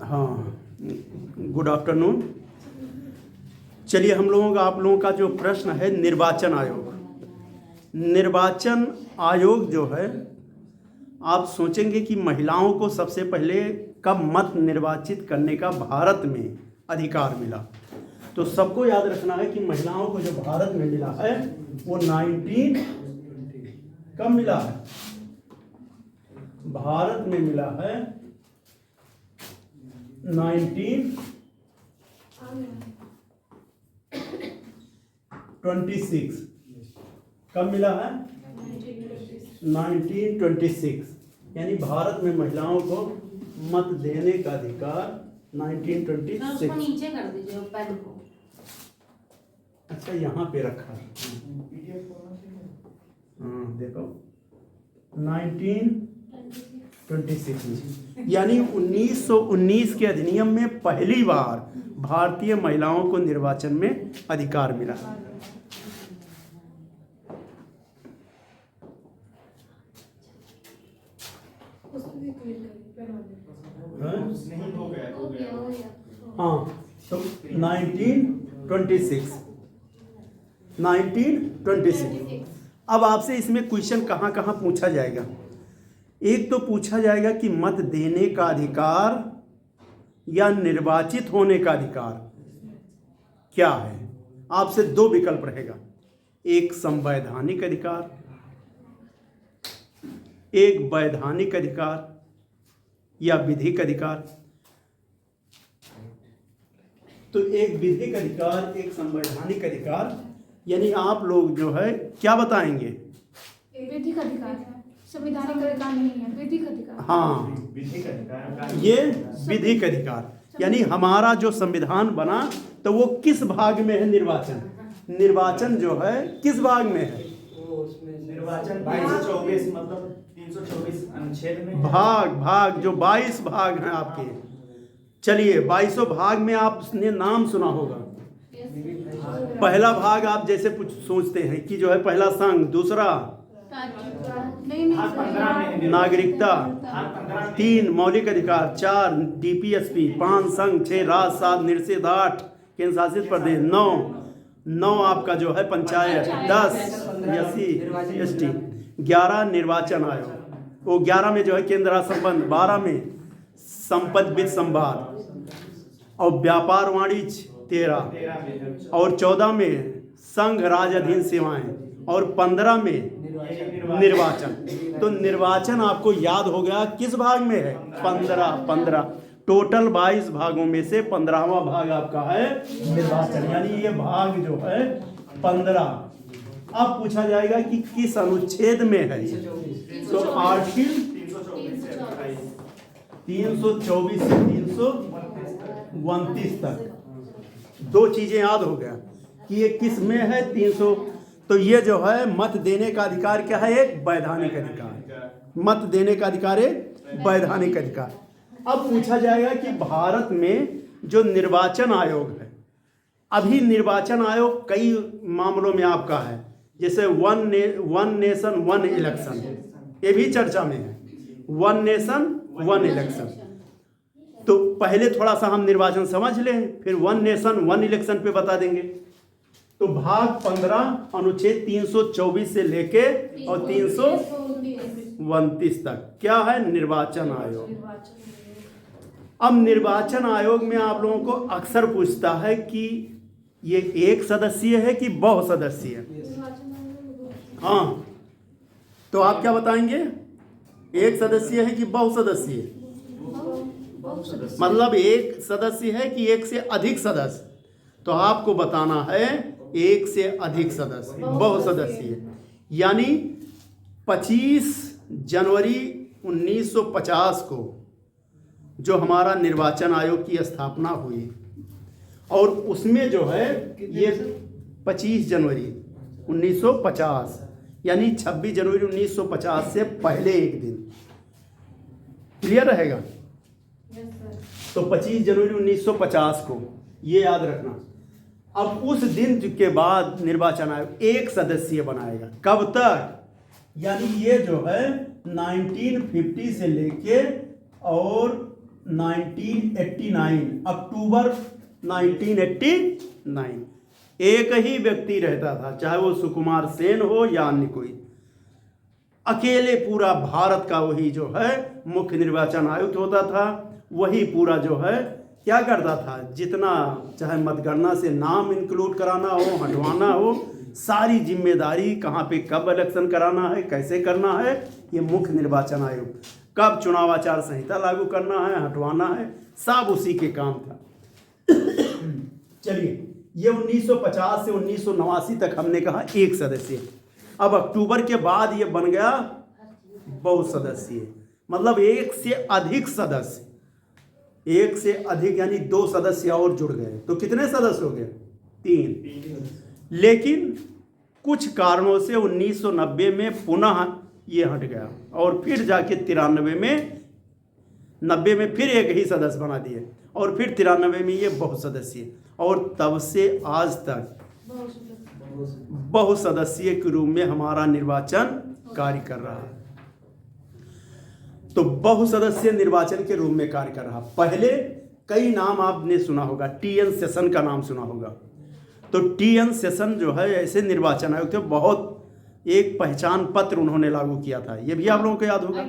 हाँ, good afternoon. चलिए आप लोगों का जो प्रश्न है निर्वाचन आयोग। निर्वाचन आयोग जो है, आप सोचेंगे कि महिलाओं को सबसे पहले कब मत निर्वाचित करने का भारत में अधिकार मिला। तो सबको याद रखना है कि महिलाओं को जो भारत में मिला है वो 19 कब मिला है? भारत में मिला है 1926। कब मिला है? 1926। यानी भारत में महिलाओं को मत देने का अधिकार 1926। नीचे कर दीजिए पेन को। अच्छा, यहाँ पे रखा है। हाँ देखो, 1926 में, यानी 1919 के अधिनियम में पहली बार भारतीय महिलाओं को निर्वाचन में अधिकार मिला। हाँ, तो 1926। अब आपसे इसमें क्वेश्चन कहाँ कहाँ पूछा जाएगा। एक तो पूछा जाएगा कि मत देने का अधिकार या निर्वाचित होने का अधिकार क्या है। आपसे दो विकल्प रहेगा, एक संवैधानिक अधिकार, एक वैधानिक अधिकार या विधिक अधिकार। तो एक विधिक अधिकार, एक संवैधानिक अधिकार, यानी आप लोग जो है क्या बताएंगे? विधिक अधिकार, संवैधानिक अधिकार नहीं है, विधिक अधिकार। हाँ, विधिक अधिकार, ये विधिक अधिकार, यानी हमारा जो संविधान बना तो वो किस भाग में है? निर्वाचन जो है किस भाग में है? निर्वाचन 2224 मतलब 324 अनुच्छेद में भाग जो 22 भाग हैं आपके। चलिए, 22 भाग में आपने नाम सुना होगा। पहला भाग आप जैसे कुछ सोचते हैं कि जो है पहला संघ, दूसरा नागरिकता, 3 मौलिक अधिकार, 4 डीपीएसपी, 5 संघ, 6 राज्य, 7 निषेध, 8 केंद्र शासित प्रदेश, 9 आपका जो है पंचायत, 10 एससी एसटी, 11 निर्वाचन आयोग, वो 11 में जो है केंद्र राज्य संबंध, 12 में संपत्ति वित्त संवाद और व्यापार वाणिज्य, 13 और 14 में संघ राज्य अधीन सेवाएं और 15 में निर्वाचन। तो निर्वाचन आपको याद हो गया किस भाग में है? 15। टोटल 22 भागों में से 15वां भाग आपका है निर्वाचन, यानी ये भाग जो है 15। अब पूछा जाएगा कि किस अनुच्छेद में है। तो आर्टिकल 324 से 329 तक दो चीजें याद हो गया कि ये किस में है। 300। तो ये जो है मत देने का अधिकार क्या है? एक वैधानिक अधिकार। मत देने का अधिकार एक वैधानिक अधिकार। अब पूछा जाएगा कि भारत में जो निर्वाचन आयोग है, अभी निर्वाचन आयोग कई मामलों में आपका है, जैसे वन नेशन वन इलेक्शन, ये भी चर्चा में है। 1 नेशन 1 इलेक्शन। तो पहले थोड़ा सा हम निर्वाचन समझ लें, फिर 1 नेशन 1 इलेक्शन पे बता देंगे। तो भाग 15 अनुच्छेद 324 से लेके और 329 तक क्या है? निर्वाचन आयोग। अब निर्वाचन आयोग में आप लोगों को अक्सर पूछता है कि ये एक सदस्यीय है कि बहुसदस्यीय? हाँ, तो आप क्या बताएंगे? एक सदस्यीय है कि बहुसदस्यीय? मतलब एक सदस्य है कि एक से अधिक सदस्य? तो आपको बताना है एक से अधिक सदस्य, बहुसदस्यीय। यानी 25 जनवरी 1950 को जो हमारा निर्वाचन आयोग की स्थापना हुई, और उसमें जो है ये 25 जनवरी 1950 यानी 26 जनवरी 1950 से पहले एक दिन। क्लियर रहेगा? तो 25 जनवरी 1950 को ये याद रखना। अब उस दिन के बाद निर्वाचन आयोग एक सदस्यीय बनाएगा। कब तक? यानी ये जो है 1950 से लेके और 1989 अक्टूबर 1989 एक ही व्यक्ति रहता था, चाहे वो सुकुमार सेन हो या अन्य कोई, अकेले पूरा भारत का वही जो है मुख्य निर्वाचन आयुक्त होता था। वही पूरा जो है क्या करता था, जितना चाहे मतगणना से नाम इंक्लूड कराना हो, हटवाना हो, सारी जिम्मेदारी कहाँ पे कब इलेक्शन कराना है, कैसे करना है, ये मुख्य निर्वाचन आयोग, कब चुनाव आचार संहिता लागू करना है, हटवाना है, सब उसी के काम था। चलिए, ये 1950 से 1989 तक हमने कहा एक सदस्य। अब अक्टूबर के बाद ये बन गया बहुसदस्यीय, मतलब एक से अधिक सदस्य, एक से अधिक यानी 2 सदस्य और जुड़ गए, तो कितने सदस्य हो गए? 3। लेकिन कुछ कारणों से 1990 में पुनः ये हट गया और फिर जाके 90 में फिर एक ही सदस्य बना दिए और फिर 93 में ये बहुसदस्यीय, और तब से आज तक बहुसदस्यीय के रूप में हमारा निर्वाचन कार्य कर रहा है। तो बहुसदस्यीय निर्वाचन के रूप में कार्य कर रहा। पहले कई नाम आपने सुना होगा, टी.एन. सेशन का नाम सुना होगा। तो टी.एन. सेशन जो है ऐसे निर्वाचन आयोग थे, बहुत एक पहचान पत्र उन्होंने लागू किया था, ये भी आप लोगों को याद होगा।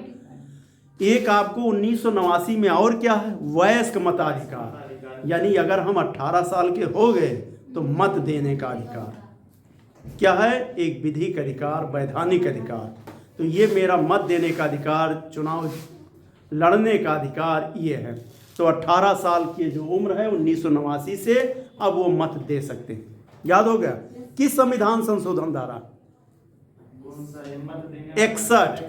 एक आपको 1989 में और क्या है, वयस्क मताधिकार, यानी अगर हम 18 साल के हो गए तो मत देने का अधिकार क्या है, एक विधिक अधिकार, वैधानिक अधिकार। तो ये मेरा मत देने का अधिकार, चुनाव लड़ने का अधिकार ये है। तो 18 साल की जो उम्र है 1989 से अब वो मत दे सकते हैं। याद हो गया? किस संविधान संशोधन धारा? 61,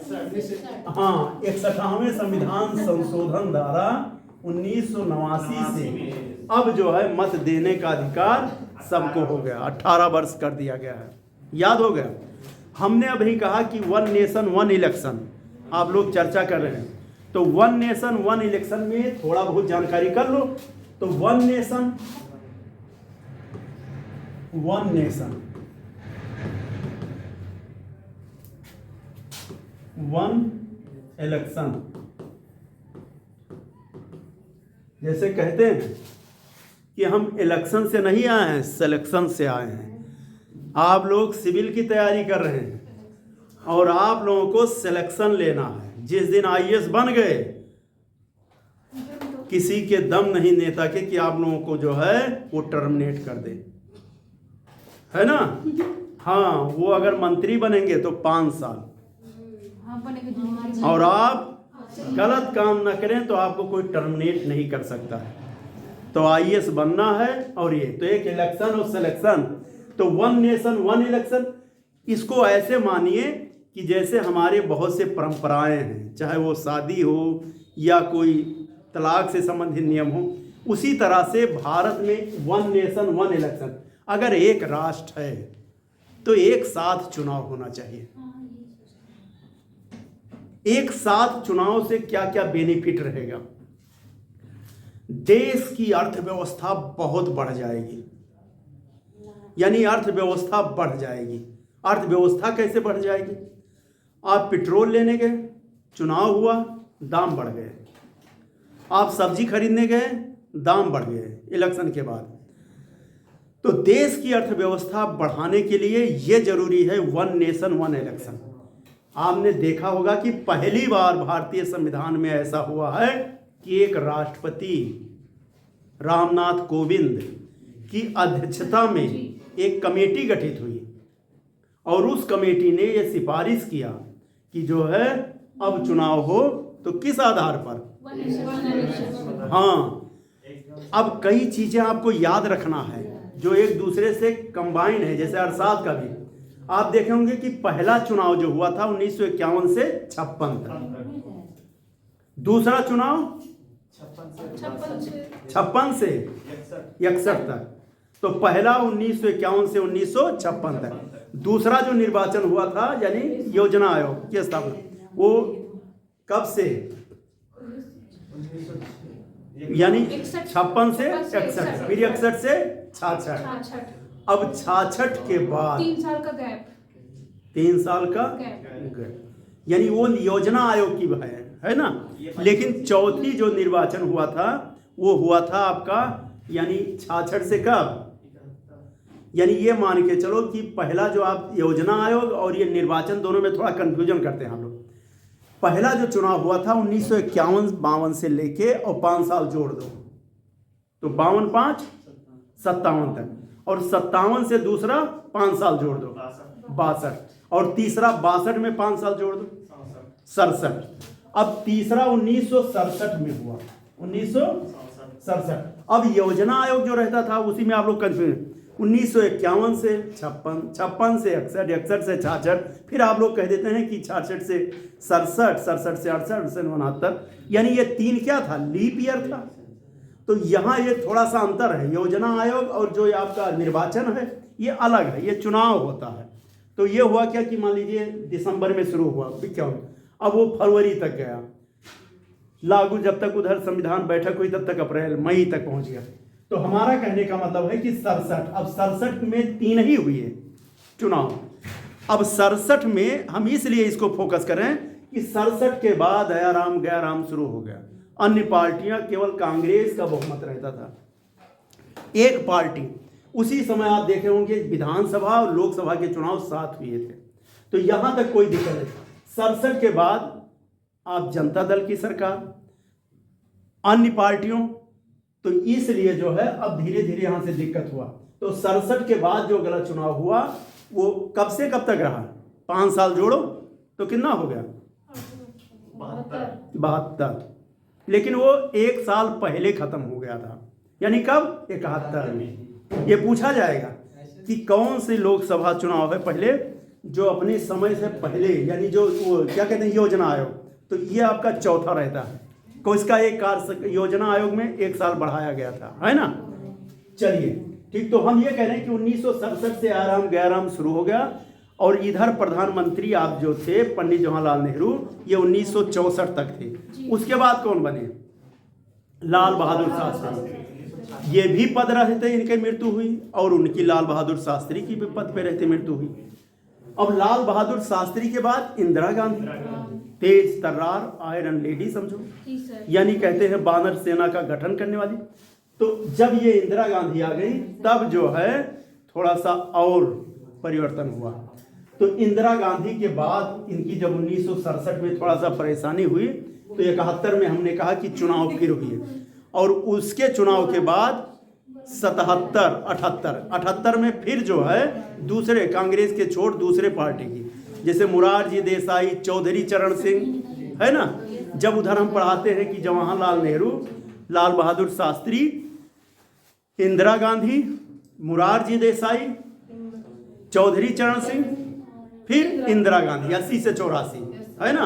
हाँ 61वें संविधान संशोधन धारा 1989 से अब जो है मत देने का अधिकार सबको हो गया, 18 वर्ष कर दिया गया है। याद हो गया? हमने अभी कहा कि 1 नेशन 1 इलेक्शन, आप लोग चर्चा कर रहे हैं, तो 1 नेशन 1 इलेक्शन में थोड़ा बहुत जानकारी कर लो। तो 1 नेशन 1 इलेक्शन, जैसे कहते हैं कि हम इलेक्शन से नहीं आए हैं, सिलेक्शन से आए हैं। आप लोग सिविल की तैयारी कर रहे हैं और आप लोगों को सिलेक्शन लेना है। जिस दिन आईएएस बन गए, किसी के दम नहीं नेता के कि आप लोगों को जो है वो टर्मिनेट कर दे, है ना? हाँ, वो अगर मंत्री बनेंगे तो 5 साल, और आप गलत काम ना करें तो आपको कोई टर्मिनेट नहीं कर सकता है। तो आईएएस बनना है, और ये तो एक इलेक्शन और सिलेक्शन। तो 1 नेशन 1 इलेक्शन, इसको ऐसे मानिए कि जैसे हमारे बहुत से परंपराएं हैं, चाहे वो शादी हो या कोई तलाक से संबंधित नियम हो, उसी तरह से भारत में 1 नेशन 1 इलेक्शन। अगर एक राष्ट्र है तो एक साथ चुनाव होना चाहिए। एक साथ चुनाव से क्या क्या बेनिफिट रहेगा? देश की अर्थव्यवस्था बहुत बढ़ जाएगी, यानी अर्थव्यवस्था बढ़ जाएगी। अर्थव्यवस्था कैसे बढ़ जाएगी? आप पेट्रोल लेने गए, चुनाव हुआ, दाम बढ़ गए। आप सब्जी खरीदने गए, दाम बढ़ गए इलेक्शन के बाद। तो देश की अर्थव्यवस्था बढ़ाने के लिए यह जरूरी है 1 नेशन 1 इलेक्शन। आपने देखा होगा कि पहली बार भारतीय संविधान में ऐसा हुआ है कि एक राष्ट्रपति रामनाथ कोविंद की अध्यक्षता में एक कमेटी गठित हुई, और उस कमेटी ने यह सिफारिश किया कि जो है अब चुनाव हो तो किस आधार पर? हाँ, अब कई चीजें आपको याद रखना है जो एक दूसरे से कंबाइन है। जैसे अरसाद का भी आप देखे होंगे कि पहला चुनाव जो हुआ था 1951 से 56 तक, दूसरा चुनाव 56 से 61 तक। तो पहला 1951 से 1956 तक, दूसरा जो निर्वाचन हुआ था यानी योजना आयोग की स्थापना, वो कब से? यानी 56 से 61, फिर 61 से 66। अब 66 के बाद 3 साल का गैप, 3 साल का गैप, यानी वो योजना आयोग की है ना। लेकिन चौथी जो निर्वाचन हुआ था वो हुआ था आपका यानी 66 से कब, यानी ये मान के चलो कि पहला जो आप योजना आयोग और ये निर्वाचन दोनों में थोड़ा कंफ्यूजन करते हैं हम लोग। पहला जो चुनाव हुआ था 1951-52 से लेके और 5 साल जोड़ दो तो 52-5 57 तक, और 57 से दूसरा 5 साल जोड़ दो 62, और तीसरा 62 में 5 साल जोड़ दो 67। अब तीसरा 1967 में हुआ 1967। अब योजना आयोग जो रहता था उसी में आप लोग कंफ्यूज 1951 से 56, 56 से 61, 61 से 66, फिर आप लोग कह देते हैं कि 66 से 67, 67 से 68, 68 से 69, यानी ये 3 क्या था, लीप ईयर था। तो यहाँ ये थोड़ा सा अंतर है, योजना आयोग और जो आपका निर्वाचन है ये अलग है, ये चुनाव होता है। तो ये हुआ क्या कि मान लीजिए दिसंबर में शुरू हुआ 51, अब वो फरवरी तक गया लागू, जब तक उधर संविधान बैठक हुई तब तक अप्रैल मई तक पहुंच गया। तो हमारा कहने का मतलब है कि 67, अब 67 में 3 ही हुई है चुनाव। अब 67 में हम इसलिए इसको फोकस करें कि 67 के बाद आयाराम गयाराम शुरू हो गया। अन्य पार्टियां, केवल कांग्रेस का बहुमत रहता था, एक पार्टी। उसी समय आप देखे होंगे विधानसभा और लोकसभा के चुनाव साथ हुए थे, तो यहां तक कोई दिक्कत नहीं। 67 के बाद आप जनता दल की सरकार, अन्य पार्टियों, तो इसलिए जो है अब धीरे धीरे यहां से दिक्कत हुआ। तो 67 के बाद जो अगला चुनाव हुआ वो कब से कब तक रहा, 5 साल जोड़ो तो कितना हो गया 72, लेकिन वो 1 साल पहले खत्म हो गया था, यानी कब 71 में। ये पूछा जाएगा कि कौन से लोकसभा चुनाव है पहले जो अपने समय से पहले, यानी जो वो क्या कहते हैं योजना आयोग, तो ये आपका चौथा रहता है। को इसका एक कार्य योजना आयोग में 1 साल बढ़ाया गया था, है ना। चलिए ठीक, तो हम ये कह रहे हैं कि 1967 से आराम गैराम शुरू हो गया, और इधर प्रधानमंत्री आप जो थे पंडित जवाहरलाल नेहरू, ये 1964 तक थे। उसके बाद कौन बने, लाल बहादुर शास्त्री। ये भी पद रहते इनकी मृत्यु हुई, और उनकी लाल बहादुर शास्त्री की भी पद पे रहते मृत्यु हुई। अब लाल बहादुर शास्त्री के बाद इंदिरा गांधी, तेज तर्रार आयरन लेडी समझो, यानी कहते हैं बानर सेना का गठन करने वाली। तो जब ये इंदिरा गांधी आ गई तब जो है थोड़ा सा और परिवर्तन हुआ। तो इंदिरा गांधी के बाद इनकी जब 1967 में थोड़ा सा परेशानी हुई तो 71 में हमने कहा कि चुनाव फिर हुए, और उसके चुनाव के बाद 77, 78 में फिर जो है दूसरे कांग्रेस के छोड़ दूसरे पार्टी की, जैसे मुरारजी देसाई, चौधरी चरण सिंह, है ना। जब उधर हम पढ़ाते हैं कि जवाहरलाल नेहरू, लाल बहादुर शास्त्री, इंदिरा गांधी, मुरारजी देसाई, चौधरी चरण सिंह, फिर इंदिरा गांधी 80 से 84, है ना,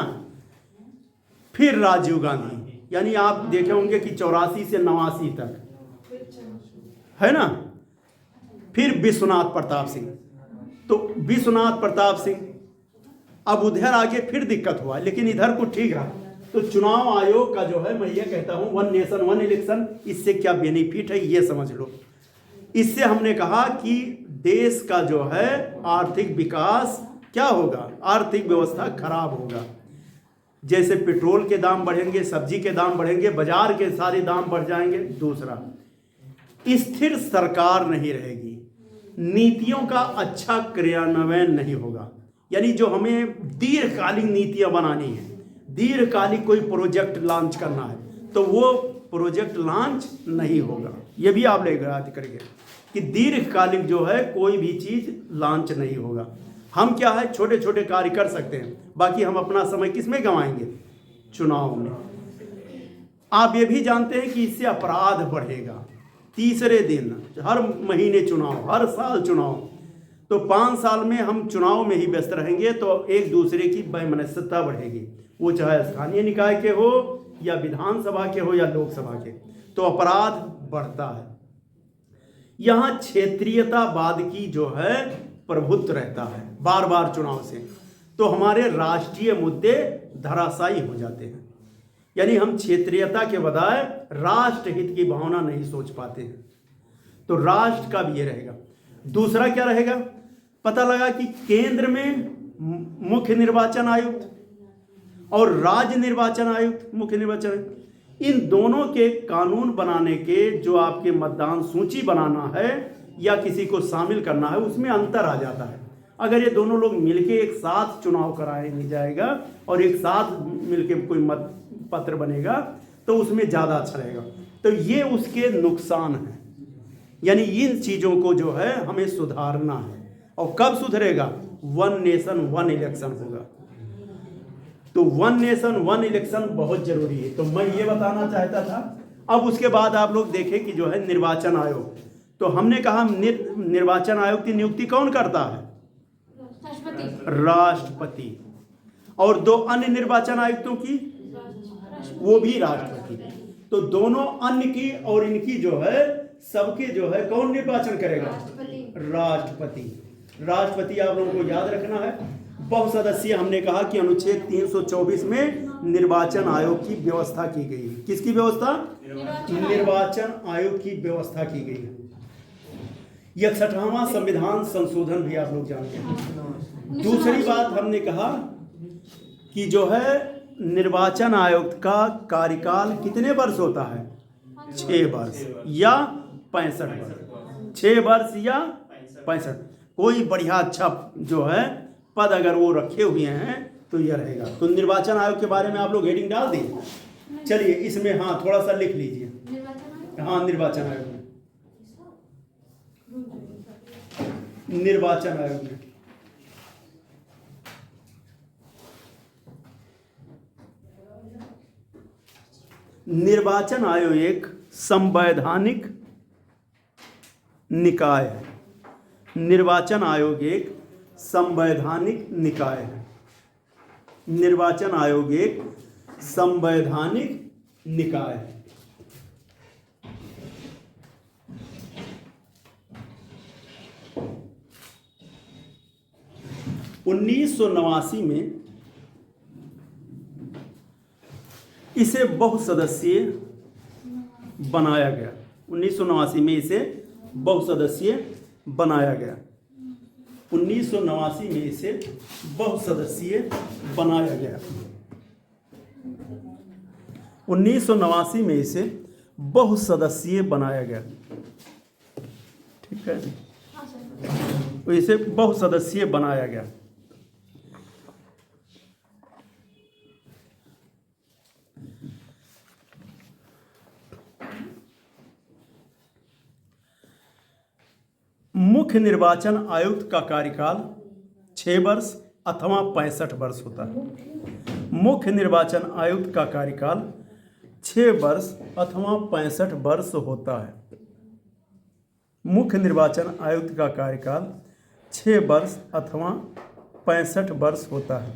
फिर राजीव गांधी, यानी आप देखे होंगे कि 84 से 89 तक, है ना, फिर विश्वनाथ प्रताप सिंह। तो विश्वनाथ प्रताप सिंह, अब उधर आगे फिर दिक्कत हुआ, लेकिन इधर को ठीक रहा। तो चुनाव आयोग का जो है मैं ये कहता हूं 1 नेशन 1 इलेक्शन, इससे क्या बेनिफिट है ये समझ लो। इससे हमने कहा कि देश का जो है आर्थिक विकास क्या होगा, आर्थिक व्यवस्था खराब होगा। जैसे पेट्रोल के दाम बढ़ेंगे, सब्जी के दाम बढ़ेंगे, बाजार के सारे दाम बढ़ जाएंगे। दूसरा, स्थिर सरकार नहीं रहेगी, नीतियों का अच्छा क्रियान्वयन नहीं होगा। यानी जो हमें दीर्घकालीन नीतियां बनानी है, दीर्घकालिक कोई प्रोजेक्ट लॉन्च करना है, तो वो प्रोजेक्ट लॉन्च नहीं होगा। ये भी आप ले याद करेंगे कि दीर्घकालिक जो है कोई भी चीज लॉन्च नहीं होगा। हम क्या है छोटे छोटे कार्य कर सकते हैं, बाकी हम अपना समय किस में गंवाएंगे, चुनाव में। आप ये भी जानते हैं कि इससे अपराध बढ़ेगा। तीसरे दिन हर महीने चुनाव, हर साल चुनाव, तो 5 साल में हम चुनाव में ही व्यस्त रहेंगे, तो एक दूसरे की वैमनस्यता बढ़ेगी, वो चाहे स्थानीय निकाय के हो या विधानसभा के हो या लोकसभा के, तो अपराध बढ़ता है। यहाँ क्षेत्रीयतावाद की जो है प्रभुत्व रहता है बार बार चुनाव से, तो हमारे राष्ट्रीय मुद्दे धराशायी हो जाते हैं। यानी हम क्षेत्रीयता के बजाय राष्ट्र हित की भावना नहीं सोच पाते हैं, तो राष्ट्र का भी ये रहेगा। दूसरा क्या रहेगा, पता लगा कि केंद्र में मुख्य निर्वाचन आयुक्त और राज्य निर्वाचन आयुक्त, मुख्य निर्वाचन आयुक्त, इन दोनों के कानून बनाने के, जो आपके मतदान सूची बनाना है या किसी को शामिल करना है, उसमें अंतर आ जाता है। अगर ये दोनों लोग मिलके एक साथ चुनाव कराया नहीं जाएगा और एक साथ मिलके कोई मत पत्र बनेगा तो उसमें ज़्यादा अच्छा रहेगा। तो ये उसके नुकसान हैं। यानी इन चीज़ों को जो है हमें सुधारना है। और कब सुधरेगा? वन नेशन वन इलेक्शन होगा। तो वन नेशन वन इलेक्शन बहुत जरूरी है। तो मैं ये बताना चाहता था। अब उसके बाद आप लोग देखें कि जो है निर्वाचन आयोग, तो हमने कहा निर्वाचन आयोग की नियुक्ति कौन करता है? राष्ट्रपति। और दो अन्य निर्वाचन आयुक्तों की, वो भी राष्ट्रपति। तो दोनों अन्य की और इनकी जो है, सबके जो है कौन निर्वाचन करेगा? राष्ट्रपति। राष्ट्रपति आप लोगों को याद रखना है। बहुसदस्यीय हमने कहा कि अनुच्छेद 324 में निर्वाचन आयोग की व्यवस्था की गई है। किसकी व्यवस्था? निर्वाचन आयोग की व्यवस्था की गई है। 61वां संविधान संशोधन भी आप लोग जानते हैं। दूसरी बात हमने कहा कि जो है निर्वाचन आयोग का कार्यकाल कितने वर्ष होता है? 6 वर्ष या 65 वर्ष। 6 वर्ष या 65। कोई बढ़िया अच्छा जो है पद अगर वो रखे हुए हैं तो यह रहेगा। तो निर्वाचन आयोग के बारे में आप लोग हेडिंग डाल दें। चलिए इसमें हाँ थोड़ा सा लिख लीजिए। हाँ निर्वाचन आयोग में, निर्वाचन आयोग में निर्वाचन आयोग एक संवैधानिक निकाय है। निर्वाचन आयोग एक संवैधानिक निकाय है। निर्वाचन आयोग एक संवैधानिक निकाय है। उन्नीस सौ 89 में इसे बहुसदस्यीय बनाया गया। 1989 में इसे बहुसदस्यीय बनाया गया। 1989 में इसे बहुसदस्यीय बनाया गया। 1989 में इसे बहुसदस्यीय बनाया गया। ठीक है, तो इसे बहुसदस्यीय बनाया गया। मुख्य निर्वाचन आयुक्त का कार्यकाल 6 वर्ष अथवा 65 वर्ष होता है। मुख्य निर्वाचन आयुक्त का कार्यकाल 6 वर्ष अथवा 65 वर्ष होता है। मुख्य निर्वाचन आयुक्त का कार्यकाल 6 वर्ष अथवा 65 वर्ष होता है।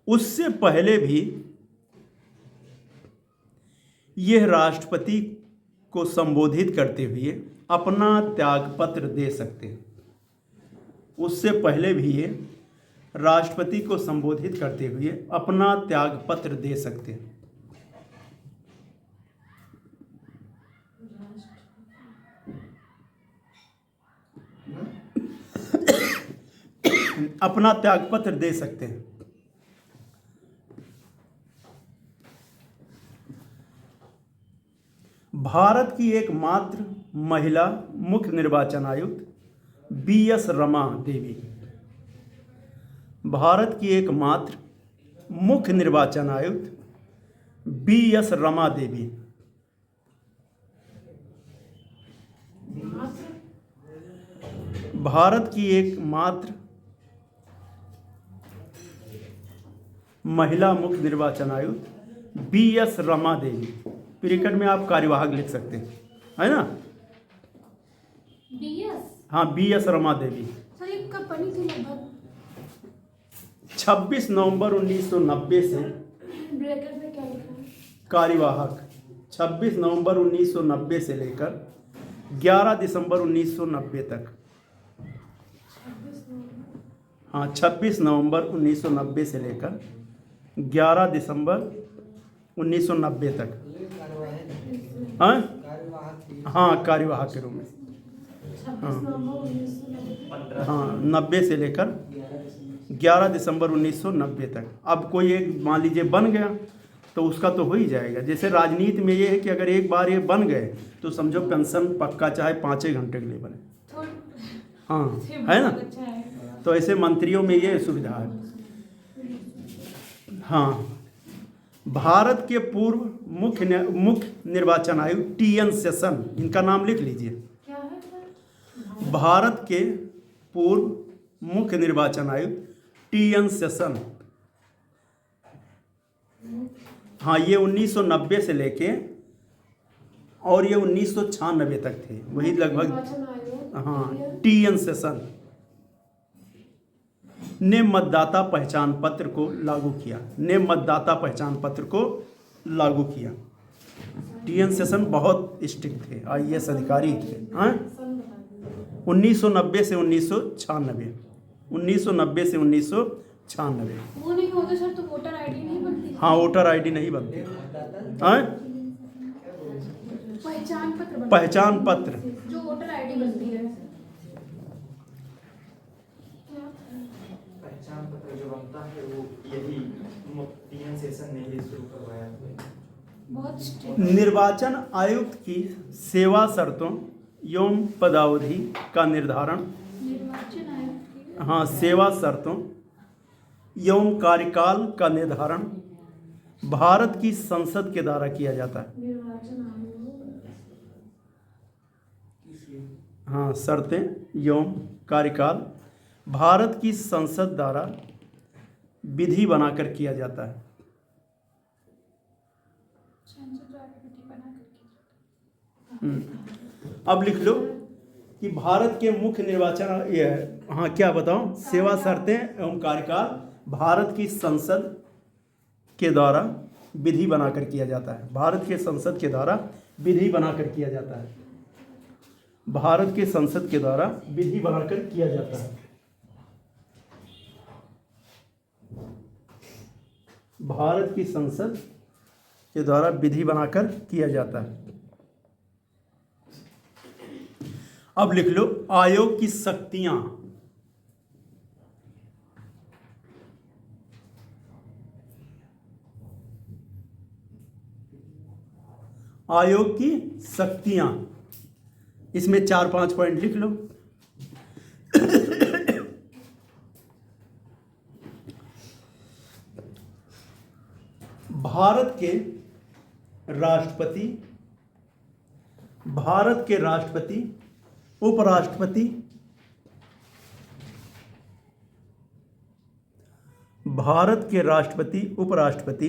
उससे पहले भी यह राष्ट्रपति को संबोधित करते हुए अपना त्यागपत्र दे सकते हैं। उससे पहले भी ये राष्ट्रपति को संबोधित करते हुए अपना त्यागपत्र दे सकते हैं। अपना त्यागपत्र दे सकते हैं। भारत की एकमात्र महिला मुख्य निर्वाचन आयुक्त BS रमा देवी। भारत की एकमात्र मुख्य निर्वाचन आयुक्त BS रमा देवी। भारत की एकमात्र महिला मुख्य निर्वाचन आयुक्त BS रमा देवी। ब्रैकेट में आप कार्यवाहक लिख सकते हैं, है ना? BS? हाँ, BS रमा देवी। सर ये कब बनी थी लगभग? 26 नवंबर 1990 से ब्रैकेट में क्या लिखा है? कार्यवाहक 26 नवंबर 1990 से लेकर 11 दिसंबर 1990 तक। हाँ, 26 नवंबर 1990 से लेकर 11 दिसंबर 1990 तक। हाँ, कार्यवाहक के रूप में। पंद्रह हाँ 90 से लेकर 11 दिसंबर 1990 तक। अब कोई एक मान लीजिए बन गया तो उसका तो हो ही जाएगा। जैसे राजनीति में ये है कि अगर एक बार ये बन गए तो समझो पेंशन पक्का, चाहे 5 घंटे के लिए बने। हाँ है ना, अच्छा है। तो ऐसे मंत्रियों में ये सुविधा है। हाँ, भारत के पूर्व मुख्य निर्वाचन आयुक्त TN सेशन, इनका नाम लिख लीजिए। क्या है सर? भारत के पूर्व मुख्य निर्वाचन आयुक्त TN सेशन, हाँ ये 1990 से लेके और ये 1996 तक थे, वही लगभग। हाँ TN सेशन ने मतदाता पहचान पत्र को लागू किया, ने मतदाता पहचान पत्र को लागू किया। TN सेशन बहुत स्ट्रिक्ट थे, IAS अधिकारी थे। हाँ 1990 से 1996, 1990 से 1996। वो नहीं होता सर तो वोटर आईडी नहीं बनती। हाँ वोटर ID नहीं बनती। हाँ पहचान पत्र बनता है। पहचान पत्र, जो वोटर आईडी बनती है। पहचान पत्र जो बनता है वो यही TN सेशन ने ही शुरू करवाया है। बहुत स्ट्रिक्ट। निर्वाचन आयुक्त की सेवा शर्तों एवं पदावधि का निर्धारण, निर्वाचन आयोग की हाँ सेवा शर्तों एवं कार्यकाल का निर्धारण भारत की संसद के द्वारा किया जाता है। निर्वाचन आयोग। हाँ शर्तें एवं कार्यकाल भारत की संसद द्वारा विधि बनाकर किया जाता है। संसद द्वारा विधि बनाकर किया जाता अब लिख लो कि भारत के मुख्य निर्वाचन ये, हाँ क्या बताऊं, सेवा शर्तें एवं कार्यकाल भारत की संसद के द्वारा विधि बनाकर किया जाता है। भारत के संसद के द्वारा विधि बनाकर किया जाता है। भारत के संसद के द्वारा विधि बनाकर किया जाता है। भारत की संसद के द्वारा विधि बनाकर किया जाता है। अब लिख लो आयोग की शक्तियां। आयोग की शक्तियां, इसमें 4-5 पॉइंट लिख लो। भारत के राष्ट्रपति, भारत के राष्ट्रपति, उपराष्ट्रपति, भारत के राष्ट्रपति, उपराष्ट्रपति,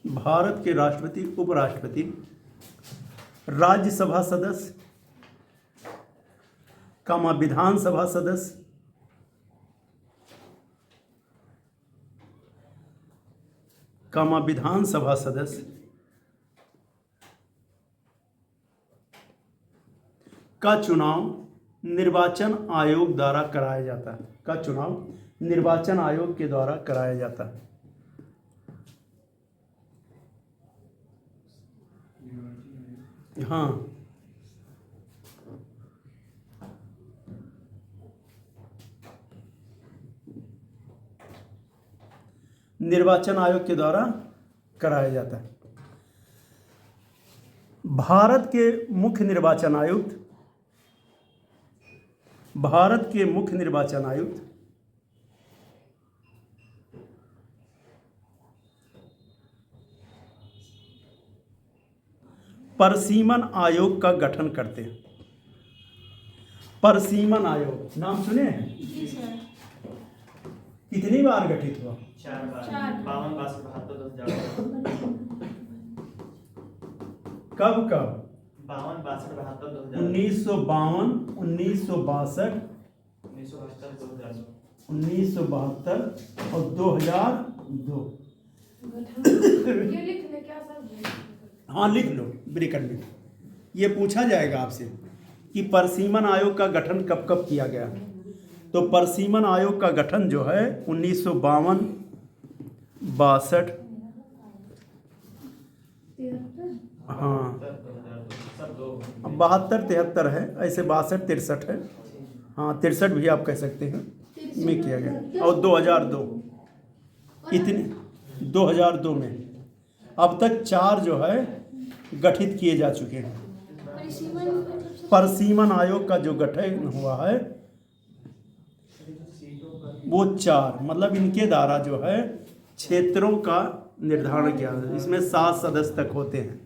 भारत के राष्ट्रपति, उपराष्ट्रपति, राज्यसभा सदस्य, कामा विधानसभा सदस्य, कामा विधानसभा सदस्य का चुनाव निर्वाचन आयोग द्वारा कराया जाता है। का चुनाव निर्वाचन आयोग के द्वारा कराया जाता है। हाँ निर्वाचन आयोग के द्वारा कराया जाता है। भारत के मुख्य निर्वाचन आयुक्त, भारत के मुख्य निर्वाचन आयुक्त परसीमन आयोग का गठन करते हैं। परसीमन आयोग नाम सुने हैं? जी सर। कितनी बार गठित हुआ? 4 बार। चार। 52, 72, 2011। कब कब? 52, 62, 72, 2011। 1952, 1962, 1972, 1972 और 2002। ये लिख ले क्या सर? हाँ लिख लो, ब्रेकर में ये पूछा जाएगा आपसे कि परसीमन आयोग का गठन कब कब किया गया। तो परसीमन आयोग का गठन जो है 1952 62, हाँ सब दो 72 73 है, ऐसे 62 63 है, हाँ 63 भी आप कह सकते हैं में किया गया। और 2002 इतने 2002 में अब तक 4 जो है गठित किए जा चुके हैं। परसीमन आयोग का जो गठन हुआ है वो 4, मतलब इनके द्वारा जो है क्षेत्रों का निर्धारण किया जाता है। इसमें 7 सदस्य तक होते हैं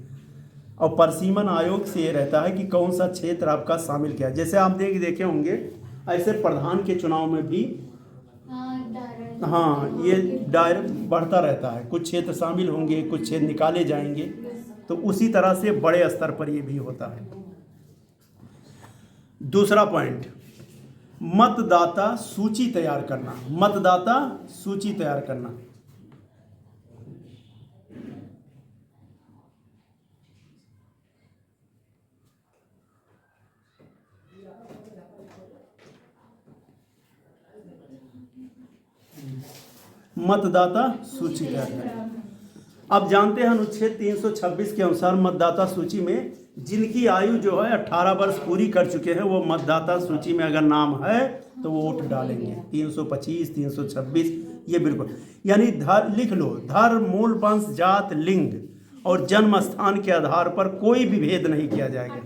और परसीमन आयोग से ये रहता है कि कौन सा क्षेत्र आपका शामिल किया। जैसे आप देखे होंगे ऐसे प्रधान के चुनाव में भी हाँ ये दायरा बढ़ता रहता है, कुछ क्षेत्र शामिल होंगे, कुछ क्षेत्र निकाले जाएंगे, तो उसी तरह से बड़े स्तर पर ये भी होता है। दूसरा पॉइंट, मतदाता सूची तैयार करना। मतदाता सूची तैयार करना, मतदाता सूची तैयार करना। अब जानते हैं अनुच्छेद 326 के अनुसार मतदाता सूची में जिनकी आयु जो है 18 वर्ष पूरी कर चुके हैं वो मतदाता सूची में अगर नाम है तो वो वोट डालेंगे। 325 326 ये बिल्कुल, यानी लिख लो, धर्म, मूल, वंश, जात, लिंग और जन्म स्थान के आधार पर कोई भी भेद नहीं किया जाएगा।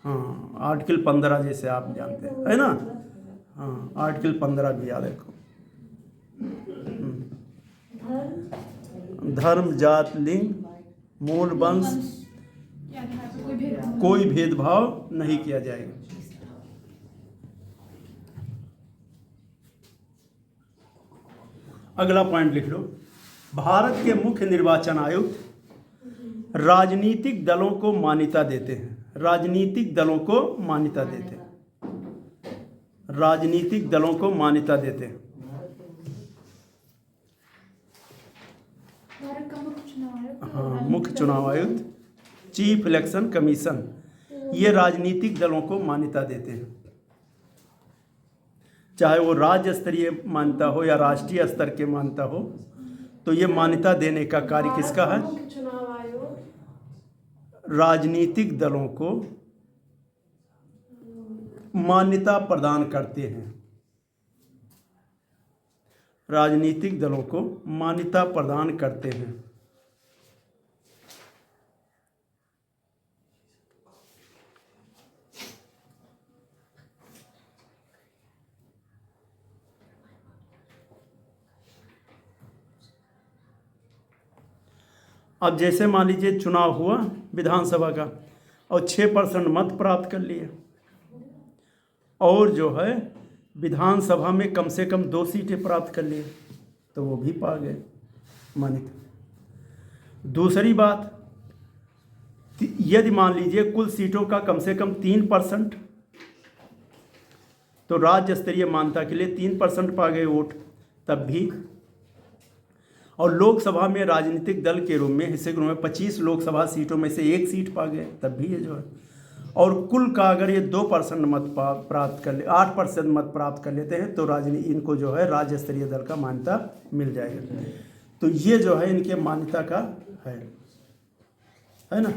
हाँ आर्टिकल 15 जैसे आप जानते हैं, है ना, हाँ आर्टिकल 15 भी याद रखो। धर्म, जात, लिंग, मूल, वंश कोई भेदभाव नहीं किया जाएगा। अगला पॉइंट लिख लो, भारत के मुख्य निर्वाचन आयुक्त राजनीतिक दलों को मान्यता देते हैं। राजनीतिक दलों को मान्यता देते हैं। राजनीतिक दलों को मान्यता देते हैं। हाँ मुख्य चुनाव आयुक्त, चीफ इलेक्शन कमीशन, ये राजनीतिक दलों को मान्यता देते हैं, चाहे वो राज्य स्तरीय मान्यता हो या राष्ट्रीय स्तर के मान्यता हो। तो ये मान्यता देने का कार्य किसका है? राजनीतिक दलों को मान्यता प्रदान करते हैं। राजनीतिक दलों को मान्यता प्रदान करते हैं। अब जैसे मान लीजिए चुनाव हुआ विधानसभा का और 6% मत प्राप्त कर लिए और जो है विधानसभा में कम से कम 2 सीटें प्राप्त कर लिए तो वो भी पा गए मान्यता। दूसरी बात, यदि मान लीजिए कुल सीटों का कम से कम 3%, तो राज्य स्तरीय मान्यता के लिए 3% पा गए वोट तब भी। और लोकसभा में राजनीतिक दल के रूप में हिस्से के रूप में 25 लोकसभा सीटों में से 1 सीट पा गए तब भी ये जो है। और कुल का अगर ये 2% मत प्राप्त कर ले, 8% मत प्राप्त कर लेते हैं तो इनको जो है राज्य स्तरीय दल का मान्यता मिल जाएगा। तो ये जो है इनके मान्यता का है ना।